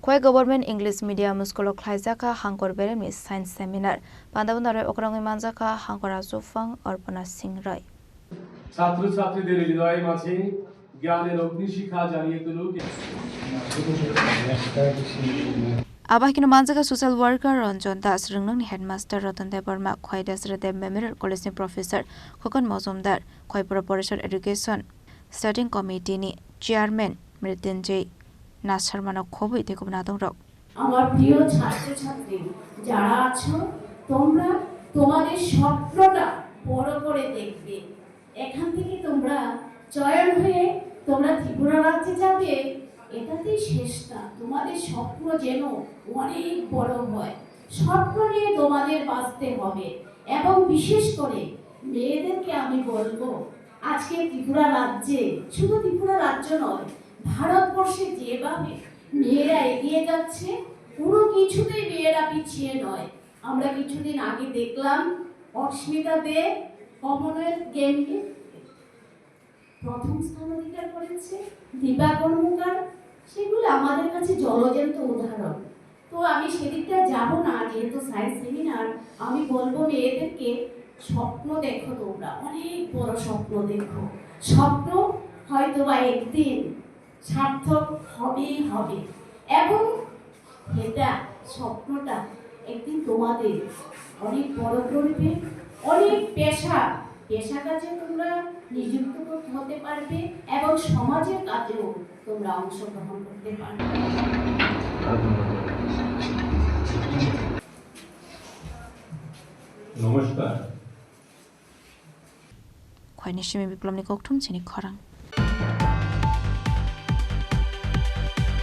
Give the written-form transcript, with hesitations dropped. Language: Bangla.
Khoi government English medium school khlaijaka hangkor beremi science seminar pandabunare okrangoi manjaka hangkora sufang arpana singh rai ছাত্র ছাত্রীদের হৃদয়ে মাঝে জ্ঞানের অগ্নিশিখা জ্বালিয়ে তুলুক Abahkino manjaka social worker Ranjan Das Ringnong headmaster Ratan Dev Burma Khoi Desredev Memorial College ni professor Khokon Mozumdar Khoi Proportion Education Studying Committee ni chairman Mrityunjay Nasharmana Khobui Tekub Nadong Rok আমার প্রিয় ছাত্রছাত্রী যারা আছো তোমরা তোমাদের স্বপ্নটা বড় করে দেখবে এখান থেকে তোমরা চয়ন হয়ে তোমরা ত্রিপুরা রাজ্যে যাবে এটাতেই শেষ না তোমাদের স্বপ্ন যেন অনেক বড় হয় স্বপ্ন নিয়ে তোমাদের বাঁচতে হবে এবং বিশেষ করে মেয়েদেরকে আমি বলবো আজকে ত্রিপুরা রাজ্যে শুধু ত্রিপুরা রাজ্য নয় ভারতবর্ষে যেভাবে মেয়েরা এগিয়ে যাচ্ছে কোনো কিছুতেই মেয়েরা পিছিয়ে নয় আমরা কিছুদিন আগে দেখলাম অস্মিতা দে কমনওয়েলথ গেমে প্রথম স্থান অধিকার করেছে দীপা কর্মকার সেগুলো আমাদের কাছে জলজ্যান্ত উদাহরণ তো আমি সেদিকটা যাব না যেহেতু সায়েন্স সেমিনার আমি বলবো মেয়েদেরকে স্বপ্ন দেখো তোমরা অনেক বড় স্বপ্ন দেখো স্বপ্ন হয়তো বা একদিন সার্থক হবেই হবে এবং এটা স্বপ্নটা একদিন তোমাদের অনেক বড় করবে অনেক পেশা কাজে তোমরা নিযুক্ত হতে পারবে এবং সমাজের কাজেও তোমরা অংশগ্রহণ করতে পারবে নমস্কার Khoi Nishimi Biplom ni Koktum Chini Khorang